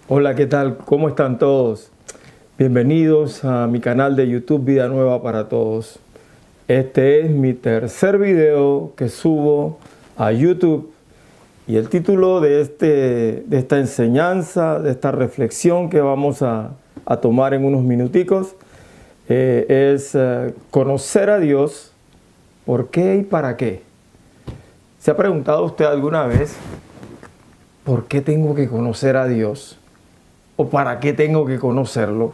Hola, ¿qué tal? ¿Cómo están todos? Bienvenidos a mi canal de YouTube Vida Nueva para Todos. Este es mi tercer video que subo a YouTube y el título de esta enseñanza, de esta reflexión que vamos a tomar en unos minuticos es conocer a Dios, ¿por qué y para qué? ¿Se ha preguntado usted alguna vez por qué tengo que conocer a Dios? ¿O para qué tengo que conocerlo?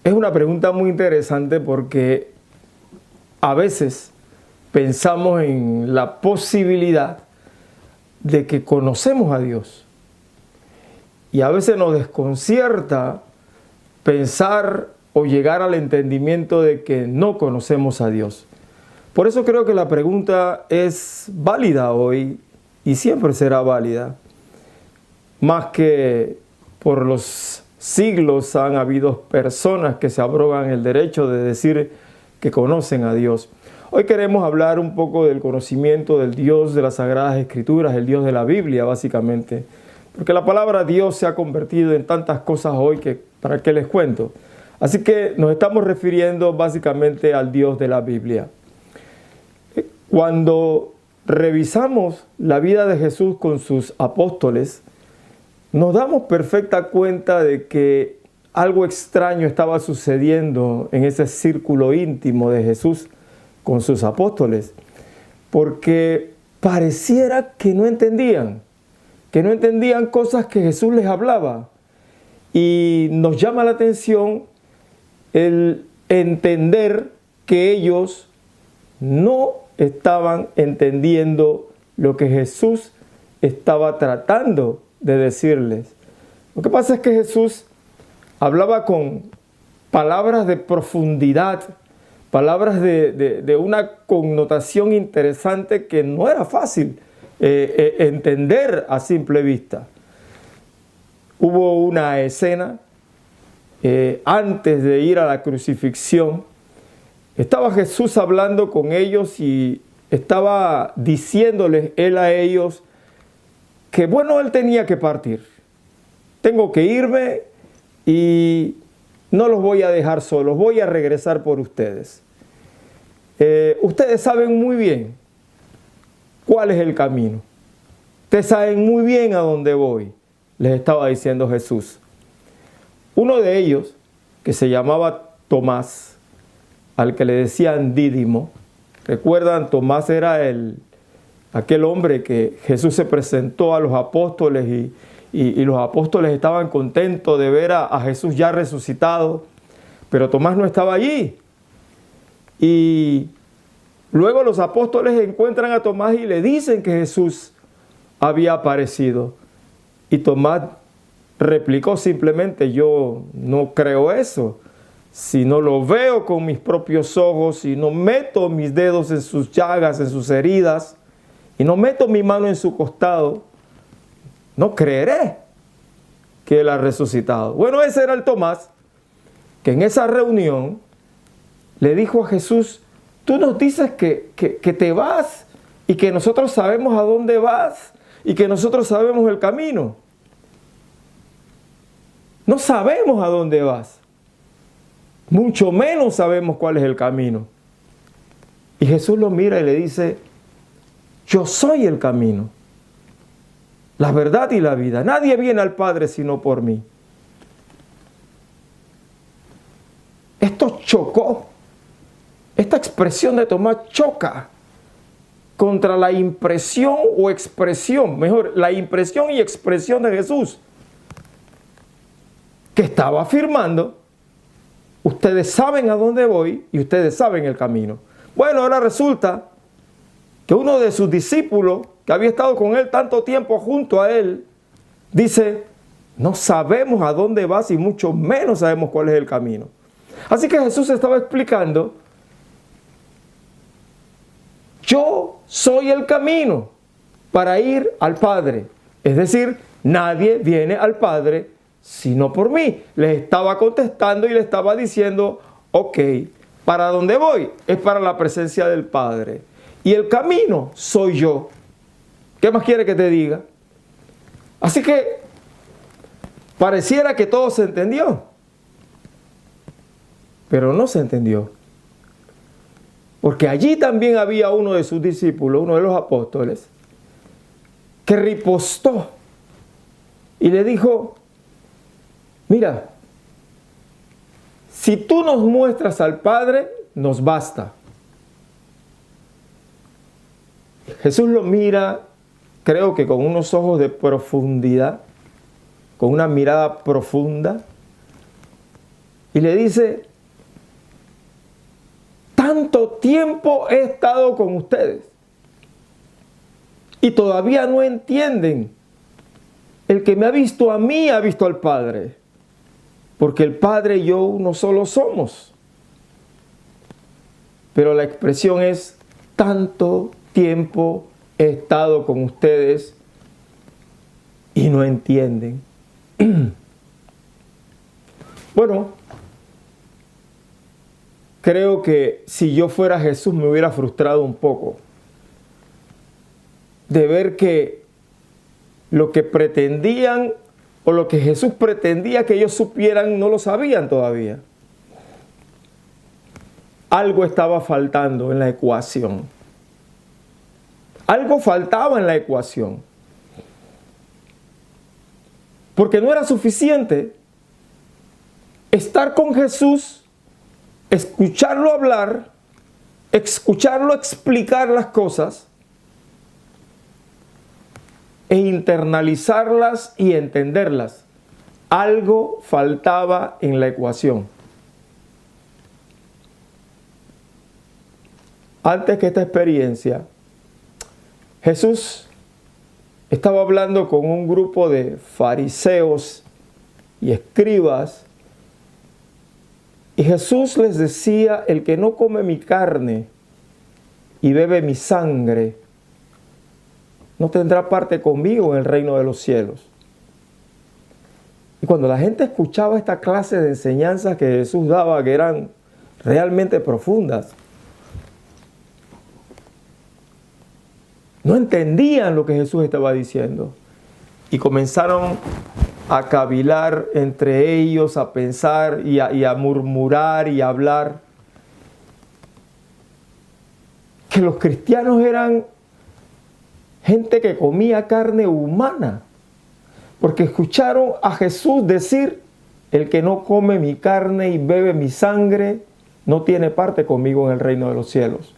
Es una pregunta muy interesante porque a veces pensamos en la posibilidad de que conocemos a Dios. Y a veces nos desconcierta pensar o llegar al entendimiento de que no conocemos a Dios. Por eso creo que la pregunta es válida hoy y siempre será válida. Más que por los siglos han habido personas que se abrogan el derecho de decir que conocen a Dios. Hoy queremos hablar un poco del conocimiento del Dios de las Sagradas Escrituras, el Dios de la Biblia básicamente. Porque la palabra Dios se ha convertido en tantas cosas hoy que para qué les cuento. Así que nos estamos refiriendo básicamente al Dios de la Biblia. Cuando revisamos la vida de Jesús con sus apóstoles, nos damos perfecta cuenta de que algo extraño estaba sucediendo en ese círculo íntimo de Jesús con sus apóstoles, porque pareciera que no entendían cosas que Jesús les hablaba. Y nos llama la atención el entender que ellos no estaban entendiendo lo que Jesús estaba tratando de decirles. Lo que pasa es que Jesús hablaba con palabras de profundidad, palabras de una connotación interesante que no era fácil entender a simple vista. Hubo una escena antes de ir a la crucifixión. Estaba Jesús hablando con ellos y estaba diciéndoles él a ellos que bueno, él tenía que partir. Tengo que irme y no los voy a dejar solos, voy a regresar por ustedes. Ustedes saben muy bien cuál es el camino. Ustedes saben muy bien a dónde voy, les estaba diciendo Jesús. Uno de ellos, que se llamaba Tomás, al que le decían Dídimo, ¿recuerdan? Tomás era aquel hombre que Jesús se presentó a los apóstoles y los apóstoles estaban contentos de ver a Jesús ya resucitado, pero Tomás no estaba allí. Y luego los apóstoles encuentran a Tomás y le dicen que Jesús había aparecido. Y Tomás replicó simplemente: yo no creo eso. Si no lo veo con mis propios ojos, si no meto mis dedos en sus llagas, en sus heridas, y no meto mi mano en su costado, no creeré que Él ha resucitado. Bueno, ese era el Tomás que en esa reunión le dijo a Jesús: tú nos dices que te vas y que nosotros sabemos a dónde vas y que nosotros sabemos el camino. No sabemos a dónde vas. Mucho menos sabemos cuál es el camino. Y Jesús lo mira y le dice: yo soy el camino, la verdad y la vida. Nadie viene al Padre sino por mí. Esto chocó. Esta expresión de Tomás choca contra la impresión o expresión, mejor, la impresión y expresión de Jesús, que estaba afirmando: ustedes saben a dónde voy y ustedes saben el camino. Bueno, ahora resulta que uno de sus discípulos, que había estado con él tanto tiempo junto a él, dice: no sabemos a dónde vas y mucho menos sabemos cuál es el camino. Así que Jesús estaba explicando: yo soy el camino para ir al Padre. Es decir, nadie viene al Padre sino por mí. Les estaba contestando y le estaba diciendo: ok, ¿para dónde voy? Es para la presencia del Padre. Y el camino soy yo. ¿Qué más quiere que te diga? Así que Pareciera que todo se entendió, pero no se entendió. Porque allí también había uno de sus discípulos, uno de los apóstoles, que ripostó y le dijo, mira, si tú nos muestras al Padre, nos basta. Jesús lo mira, creo que con unos ojos de profundidad, con una mirada profunda, y le dice, tanto tiempo he estado con ustedes y todavía no entienden. El que me ha visto a mí ha visto al Padre, porque el Padre y yo uno solo somos. Pero la expresión es, tanto tiempo he estado con ustedes y no entienden. Bueno, creo que si yo fuera Jesús me hubiera frustrado un poco de ver que lo que pretendían o lo que Jesús pretendía que ellos supieran no lo sabían todavía. Algo estaba faltando en la ecuación. Algo faltaba en la ecuación. Porque no era suficiente estar con Jesús, escucharlo hablar, escucharlo explicar las cosas e internalizarlas y entenderlas. Algo faltaba en la ecuación. Antes que esta experiencia, Jesús estaba hablando con un grupo de fariseos y escribas, y Jesús les decía, el que no come mi carne y bebe mi sangre, no tendrá parte conmigo en el reino de los cielos. Y cuando la gente escuchaba esta clase de enseñanzas que Jesús daba, que eran realmente profundas, no entendían lo que Jesús estaba diciendo. Y comenzaron a cavilar entre ellos, a pensar y a murmurar y a hablar. Que los cristianos eran gente que comía carne humana. Porque escucharon a Jesús decir, el que no come mi carne y bebe mi sangre, no tiene parte conmigo en el reino de los cielos.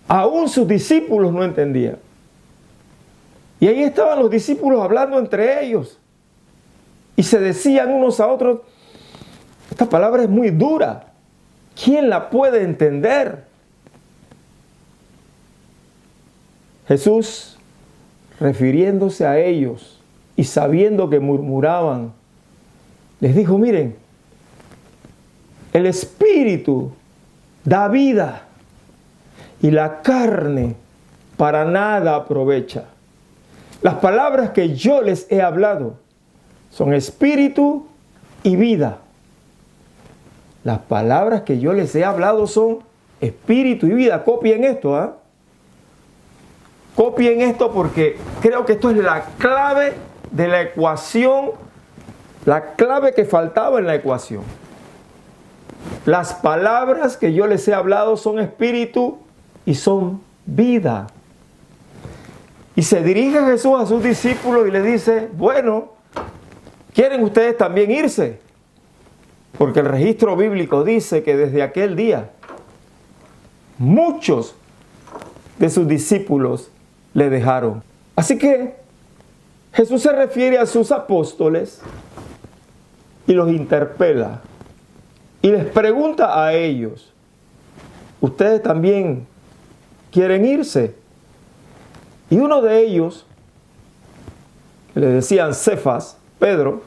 Aún sus discípulos no entendían. Y ahí estaban los discípulos hablando entre ellos. Y se decían unos a otros, esta palabra es muy dura. ¿Quién la puede entender? Jesús, refiriéndose a ellos y sabiendo que murmuraban, les dijo, miren, el Espíritu da vida y la carne para nada aprovecha. Las palabras que yo les he hablado son espíritu y vida. Las palabras que yo les he hablado son espíritu y vida. Copien esto, ¿ah? Copien esto porque creo que esto es la clave de la ecuación, la clave que faltaba en la ecuación. Las palabras que yo les he hablado son espíritu y son vida. Y se dirige Jesús a sus discípulos y les dice, bueno, ¿quieren ustedes también irse? Porque el registro bíblico dice que desde aquel día muchos de sus discípulos le dejaron. Así que Jesús se refiere a sus apóstoles y los interpela y les pregunta a ellos, ¿ustedes también quieren irse? Y uno de ellos, le decían Cefas, Pedro,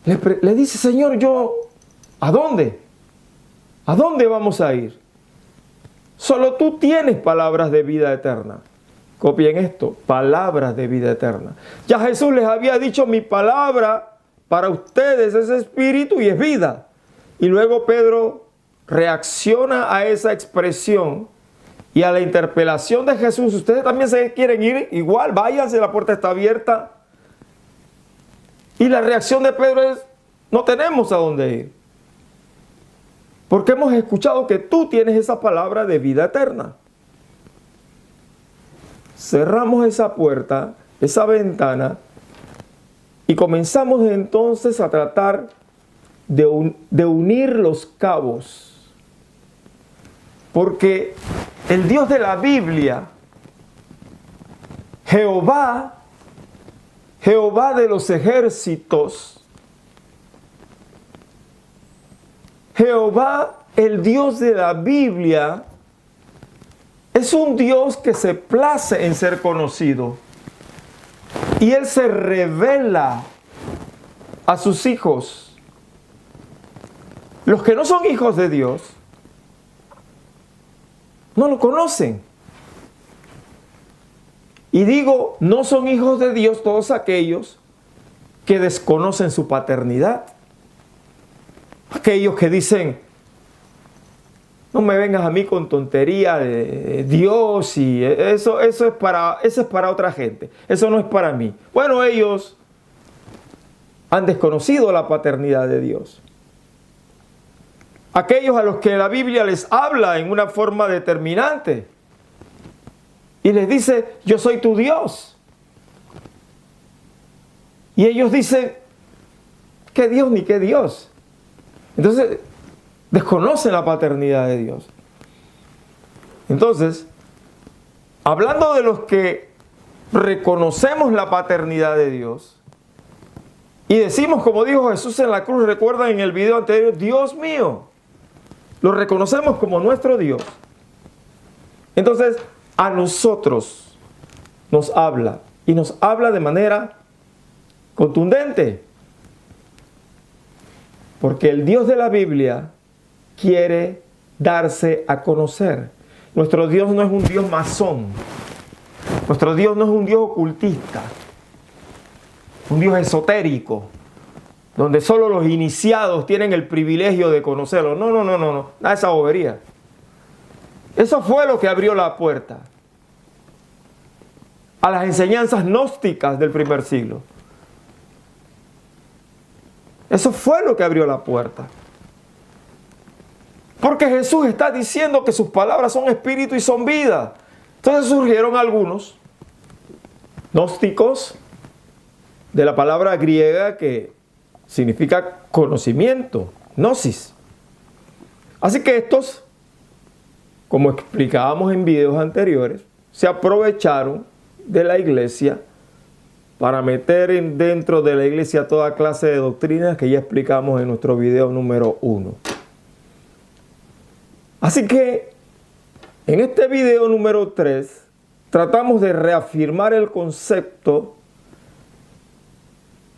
le dice, Señor, ¿a dónde? ¿A dónde vamos a ir? Solo tú tienes palabras de vida eterna. Copien esto, palabras de vida eterna. Ya Jesús les había dicho, mi palabra para ustedes es espíritu y es vida. Y luego Pedro reacciona a esa expresión y a la interpelación de Jesús. Ustedes también se quieren ir, igual váyanse, la puerta está abierta. Y la reacción de Pedro es, no tenemos a dónde ir. Porque hemos escuchado que tú tienes esa palabra de vida eterna. Cerramos esa puerta, esa ventana, y comenzamos entonces a tratar de unir los cabos. Porque el Dios de la Biblia, Jehová de los ejércitos, Jehová, el Dios de la Biblia, es un Dios que se place en ser conocido. Y Él se revela a sus hijos. Los que no son hijos de Dios, no lo conocen. Y digo, no son hijos de Dios todos aquellos que desconocen su paternidad. Aquellos que dicen, no me vengas a mí con tontería de Dios y eso es para otra gente. Eso no es para mí. Bueno, ellos han desconocido la paternidad de Dios. Aquellos a los que la Biblia les habla en una forma determinante y les dice, yo soy tu Dios. Y ellos dicen, ¿qué Dios ni qué Dios? Entonces, desconocen la paternidad de Dios. Entonces, hablando de los que reconocemos la paternidad de Dios y decimos, como dijo Jesús en la cruz, recuerdan en el video anterior, Dios mío, lo reconocemos como nuestro Dios. Entonces, a nosotros nos habla y nos habla de manera contundente. Porque el Dios de la Biblia quiere darse a conocer. Nuestro Dios no es un Dios masón. Nuestro Dios no es un Dios ocultista. Un Dios esotérico. Donde solo los iniciados tienen el privilegio de conocerlo. No. Nada de esa bobería. Eso fue lo que abrió la puerta a las enseñanzas gnósticas del primer siglo. Eso fue lo que abrió la puerta. Porque Jesús está diciendo que sus palabras son espíritu y son vida. Entonces surgieron algunos gnósticos de la palabra griega que significa conocimiento, gnosis. Así que estos, como explicábamos en videos anteriores, se aprovecharon de la iglesia para meter dentro de la iglesia toda clase de doctrinas que ya explicamos en nuestro video número 1. Así que en este video número 3 tratamos de reafirmar el concepto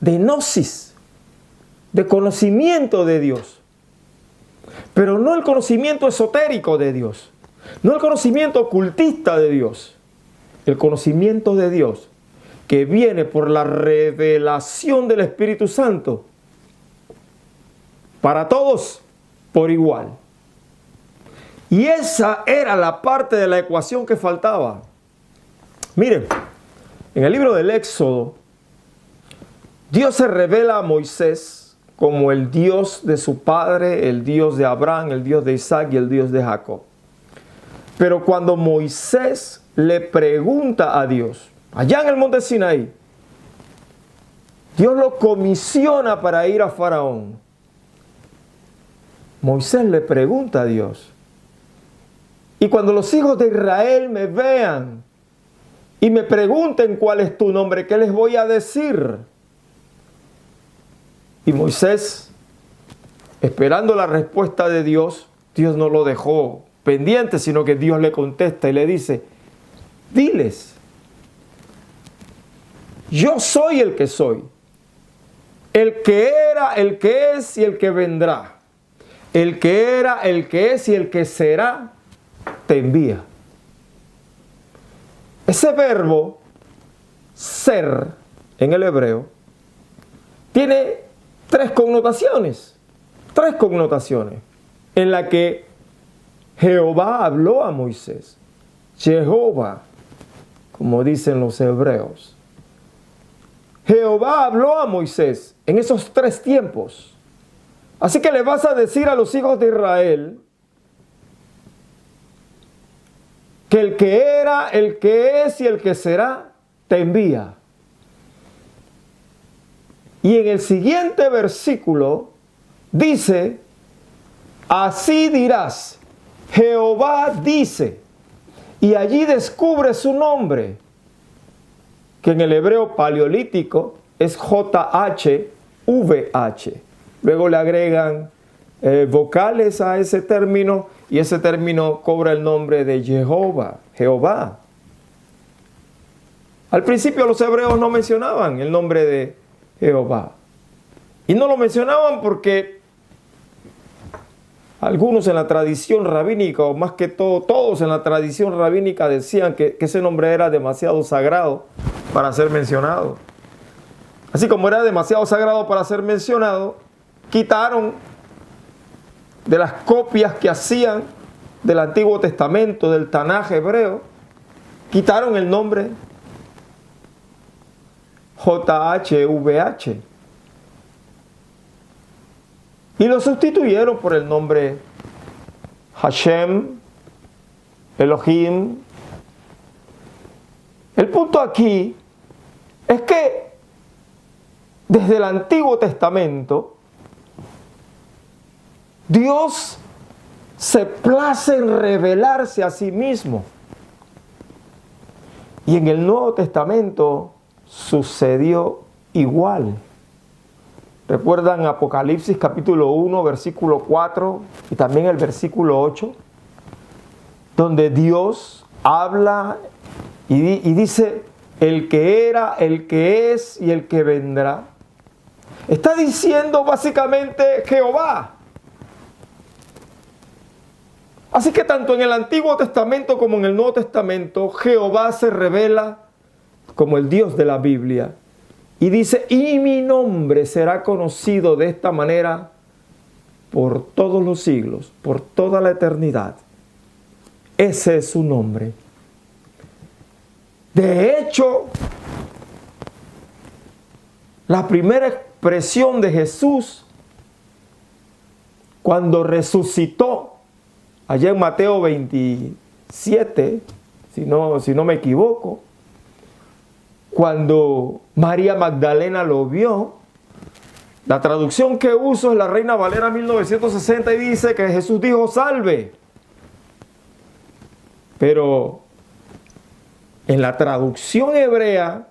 de gnosis, de conocimiento de Dios. Pero no el conocimiento esotérico de Dios, no el conocimiento ocultista de Dios, el conocimiento de Dios que viene por la revelación del Espíritu Santo para todos por igual. Y esa era la parte de la ecuación que faltaba. Miren, en el libro del Éxodo, Dios se revela a Moisés como el Dios de su padre, el Dios de Abraham, el Dios de Isaac y el Dios de Jacob. Pero cuando Moisés le pregunta a Dios, allá en el monte Sinaí, Dios lo comisiona para ir a Faraón. Moisés le pregunta a Dios, y cuando los hijos de Israel me vean y me pregunten cuál es tu nombre, ¿qué les voy a decir? Y Moisés, esperando la respuesta de Dios, Dios no lo dejó pendiente, sino que Dios le contesta y le dice, diles, yo soy el que soy, el que era, el que es y el que vendrá, el que era, el que es y el que será, te envía. Ese verbo ser en el hebreo tiene tres connotaciones en la que Jehová habló a Moisés. Jehová, como dicen los hebreos. Jehová habló a Moisés en esos 3 tiempos. Así que le vas a decir a los hijos de Israel que el que era, el que es y el que será, te envía. Y en el siguiente versículo dice, así dirás, Jehová dice, y allí descubre su nombre, que en el hebreo paleolítico es JHVH. Luego le agregan vocales a ese término y ese término cobra el nombre de Jehová. Al principio los hebreos no mencionaban el nombre de Jehová. Y no lo mencionaban porque algunos en la tradición rabínica, o más que todo, todos en la tradición rabínica decían que ese nombre era demasiado sagrado para ser mencionado. Así como era demasiado sagrado para ser mencionado, quitaron de las copias que hacían del Antiguo Testamento, del Tanaj hebreo, quitaron el nombre JHVH y lo sustituyeron por el nombre Hashem, Elohim. El punto aquí es que desde el Antiguo Testamento Dios se place en revelarse a sí mismo. Y en el Nuevo Testamento sucedió igual. ¿Recuerdan Apocalipsis capítulo 1, versículo 4 y también el versículo 8? Donde Dios habla y dice, el que era, el que es y el que vendrá. Está diciendo básicamente Jehová. Así que tanto en el Antiguo Testamento como en el Nuevo Testamento, Jehová se revela como el Dios de la Biblia. Y dice, y mi nombre será conocido de esta manera por todos los siglos, por toda la eternidad. Ese es su nombre. De hecho, la primera expresión de Jesús cuando resucitó, allá en Mateo 27, si no me equivoco, cuando María Magdalena lo vio, la traducción que uso es la Reina Valera 1960 y dice que Jesús dijo salve. Pero en la traducción hebrea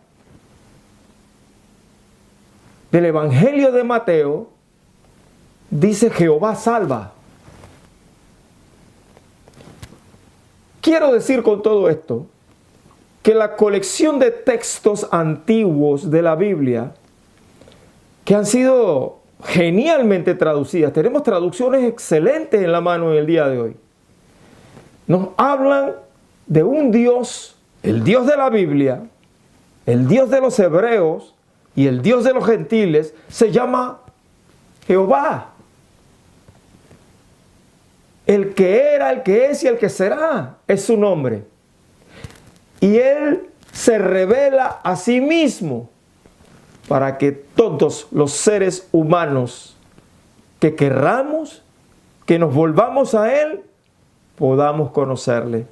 del Evangelio de Mateo dice Jehová salva. Quiero decir con todo esto que la colección de textos antiguos de la Biblia que han sido genialmente traducidas, tenemos traducciones excelentes en la mano en el día de hoy, nos hablan de un Dios, el Dios de la Biblia, el Dios de los hebreos y el Dios de los gentiles, se llama Jehová. El que era, el que es y el que será es su nombre. Y Él se revela a sí mismo para que todos los seres humanos que querramos, que nos volvamos a Él, podamos conocerle.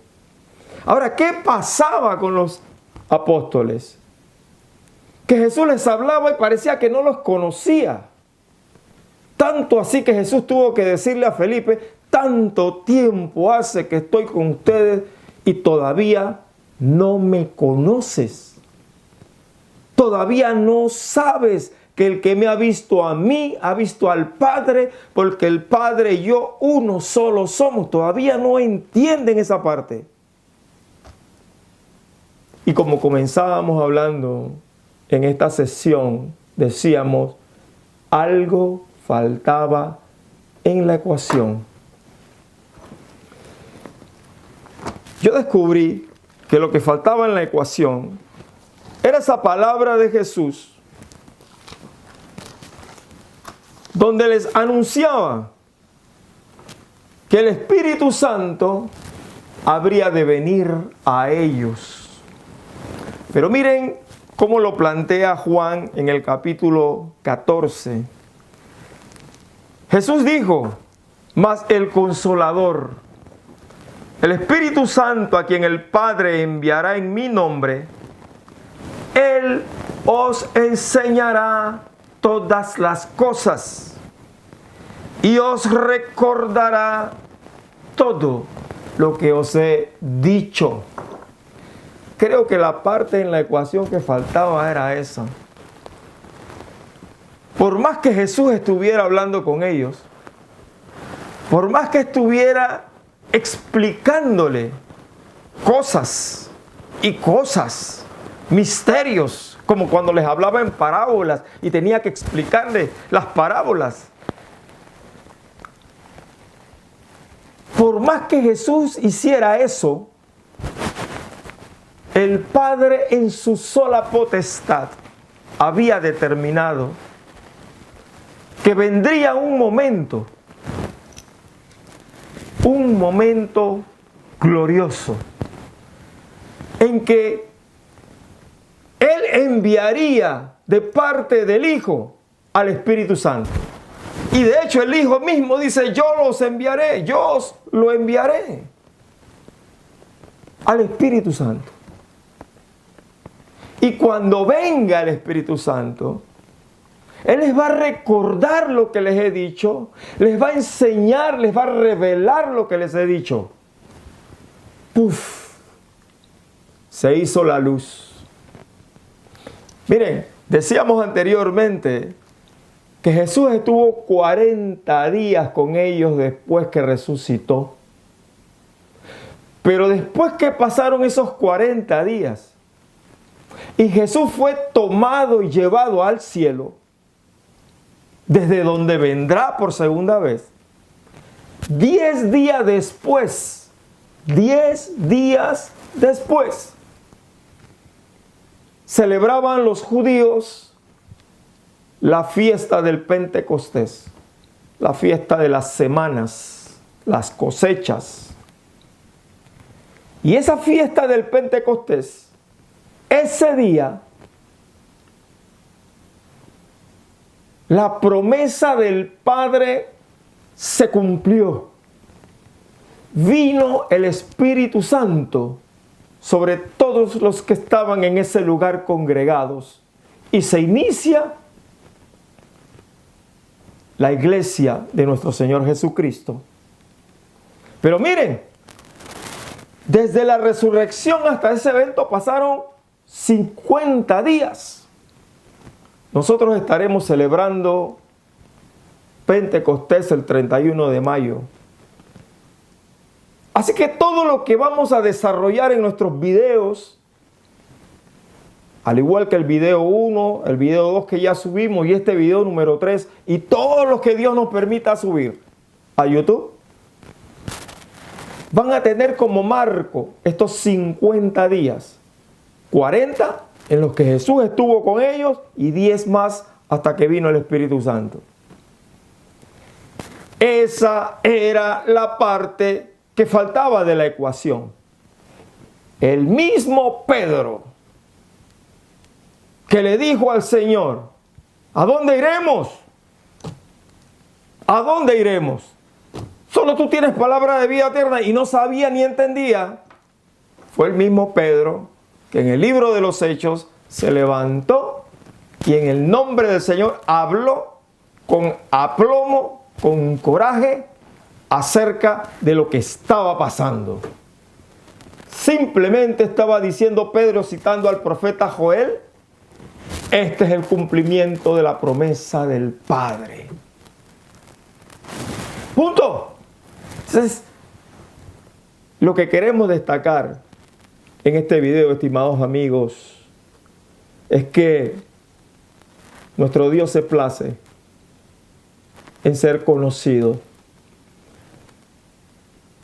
Ahora, ¿qué pasaba con los apóstoles? Que Jesús les hablaba y parecía que no los conocía. Tanto así que Jesús tuvo que decirle a Felipe, tanto tiempo hace que estoy con ustedes y todavía no me conoces. Todavía no sabes que el que me ha visto a mí, ha visto al Padre, porque el Padre y yo uno solo somos. Todavía no entienden esa parte. Y como comenzábamos hablando en esta sesión, decíamos, algo faltaba en la ecuación. Yo descubrí que lo que faltaba en la ecuación era esa palabra de Jesús donde les anunciaba que el Espíritu Santo habría de venir a ellos. Pero miren como lo plantea Juan en el capítulo 14. Jesús dijo: mas el Consolador, el Espíritu Santo, a quien el Padre enviará en mi nombre, Él os enseñará todas las cosas y os recordará todo lo que os he dicho. Creo que la parte en la ecuación que faltaba era esa. Por más que Jesús estuviera hablando con ellos, por más que estuviera explicándole cosas y cosas, misterios, como cuando les hablaba en parábolas y tenía que explicarle las parábolas. Por más que Jesús hiciera eso, el Padre en su sola potestad había determinado que vendría un momento glorioso en que Él enviaría de parte del Hijo al Espíritu Santo. Y de hecho el Hijo mismo dice: yo los enviaré, yo os lo enviaré al Espíritu Santo. Y cuando venga el Espíritu Santo, Él les va a recordar lo que les he dicho, les va a enseñar, les va a revelar lo que les he dicho. ¡Puf! Se hizo la luz. Miren, decíamos anteriormente que Jesús estuvo 40 días con ellos después que resucitó. Pero después que pasaron esos 40 días y Jesús fue tomado y llevado al cielo, desde donde vendrá por segunda vez, 10 días después, celebraban los judíos la fiesta del Pentecostés, la fiesta de las semanas, las cosechas. Y esa fiesta del Pentecostés, ese día, la promesa del Padre se cumplió. Vino el Espíritu Santo sobre todos los que estaban en ese lugar congregados. Y se inicia la iglesia de nuestro Señor Jesucristo. Pero miren, desde la resurrección hasta ese evento pasaron 50 días. Nosotros estaremos celebrando Pentecostés el 31 de mayo. Así que todo lo que vamos a desarrollar en nuestros videos, al igual que el video 1, el video 2 que ya subimos y este video número 3 y todos los que Dios nos permita subir a YouTube, van a tener como marco estos 50 días. 40 en los que Jesús estuvo con ellos y 10 más hasta que vino el Espíritu Santo. Esa era la parte que faltaba de la ecuación. El mismo Pedro que le dijo al Señor: ¿a dónde iremos? ¿A dónde iremos? Solo tú tienes palabra de vida eterna, y no sabía ni entendía. Fue el mismo Pedro que en el libro de los Hechos se levantó y en el nombre del Señor habló con aplomo, con coraje, acerca de lo que estaba pasando. Simplemente estaba diciendo Pedro, citando al profeta Joel: este es el cumplimiento de la promesa del Padre. Punto. Entonces, lo que queremos destacar en este video, estimados amigos, es que nuestro Dios se place en ser conocido.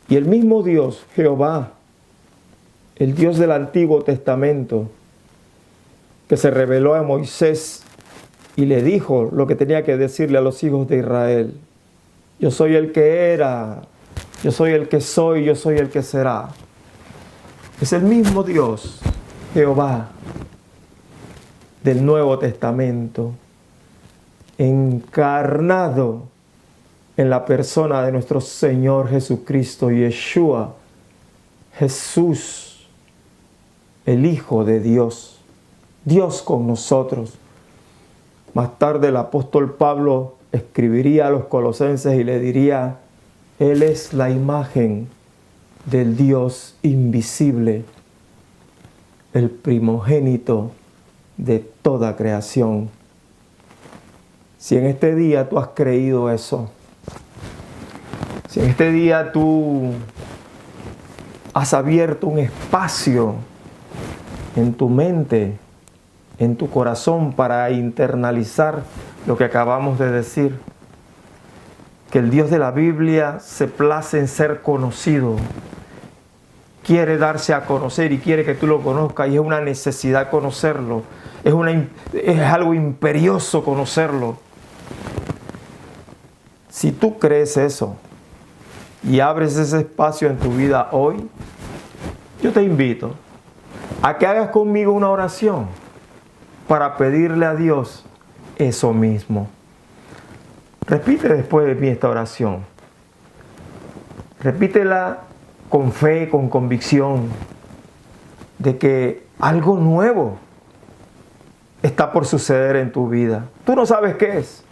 Y el mismo Dios, Jehová, el Dios del Antiguo Testamento, que se reveló a Moisés y le dijo lo que tenía que decirle a los hijos de Israel: yo soy el que era, yo soy el que soy, yo soy el que será. Es el mismo Dios, Jehová, del Nuevo Testamento, encarnado en la persona de nuestro Señor Jesucristo, Yeshua, Jesús, el Hijo de Dios, Dios con nosotros. Más tarde el apóstol Pablo escribiría a los colosenses y le diría: Él es la imagen del Dios invisible, el primogénito de toda creación. Si en este día tú has creído eso, si en este día tú has abierto un espacio en tu mente, en tu corazón, para internalizar lo que acabamos de decir, que el Dios de la Biblia se place en ser conocido, quiere darse a conocer y quiere que tú lo conozcas, y es una necesidad conocerlo, es algo imperioso conocerlo. Si tú crees eso y abres ese espacio en tu vida hoy, yo te invito a que hagas conmigo una oración para pedirle a Dios eso mismo. Repite después de mí esta oración. Repítela con fe, con convicción de que algo nuevo está por suceder en tu vida. Tú no sabes qué es,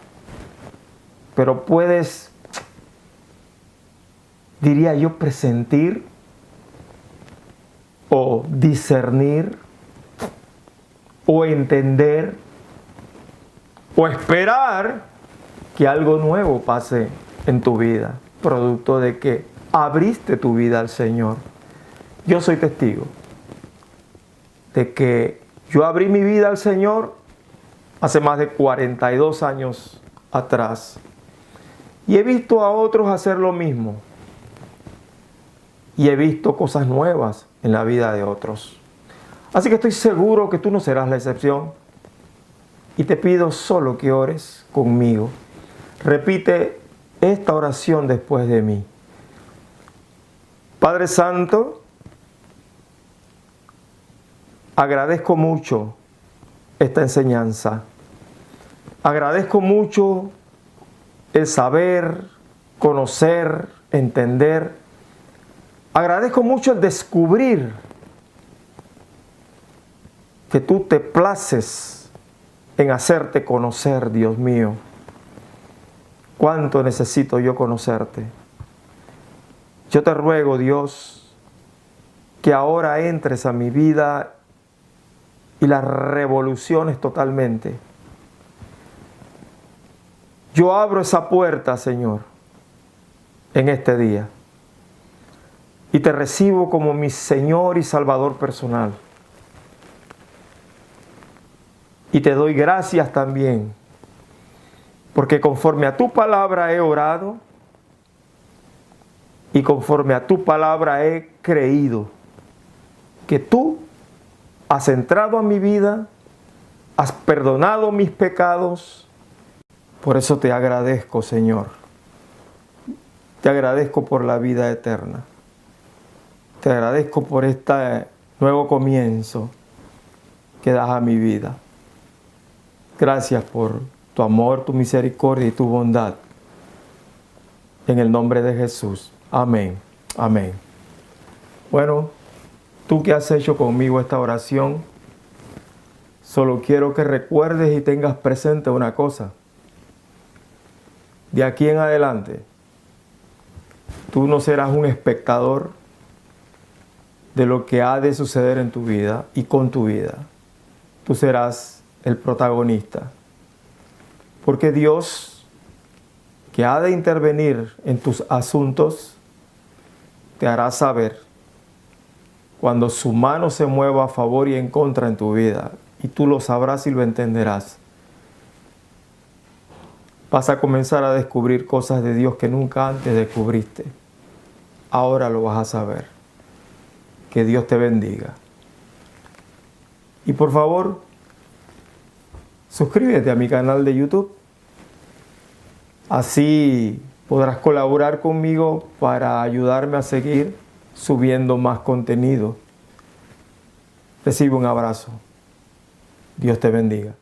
pero puedes, diría yo, presentir o discernir o entender o esperar que algo nuevo pase en tu vida, producto de que abriste tu vida al Señor. Yo soy testigo de que yo abrí mi vida al Señor hace más de 42 años atrás y he visto a otros hacer lo mismo y he visto cosas nuevas en la vida de otros. Así que estoy seguro que tú no serás la excepción y te pido solo que ores conmigo. Repite esta oración después de mí. Padre Santo, agradezco mucho esta enseñanza. Agradezco mucho el saber, conocer, entender. Agradezco mucho el descubrir que tú te places en hacerte conocer, Dios mío. ¿Cuánto necesito yo conocerte? Yo te ruego, Dios, que ahora entres a mi vida y la revoluciones totalmente. Yo abro esa puerta, Señor, en este día y te recibo como mi Señor y Salvador personal. Y te doy gracias también, porque conforme a tu palabra he orado y conforme a tu palabra he creído que tú has entrado a mi vida, has perdonado mis pecados. Por eso te agradezco, Señor. Te agradezco por la vida eterna. Te agradezco por este nuevo comienzo que das a mi vida. Gracias por tu amor, tu misericordia y tu bondad. En el nombre de Jesús. Amén. Amén. Bueno, tú que has hecho conmigo esta oración, solo quiero que recuerdes y tengas presente una cosa. De aquí en adelante, tú no serás un espectador de lo que ha de suceder en tu vida y con tu vida. Tú serás el protagonista. Porque Dios, que ha de intervenir en tus asuntos, te hará saber cuando su mano se mueva a favor y en contra en tu vida. Y tú lo sabrás y lo entenderás. Vas a comenzar a descubrir cosas de Dios que nunca antes descubriste. Ahora lo vas a saber. Que Dios te bendiga. Y por favor, suscríbete a mi canal de YouTube. Así podrás colaborar conmigo para ayudarme a seguir subiendo más contenido. Recibe un abrazo. Dios te bendiga.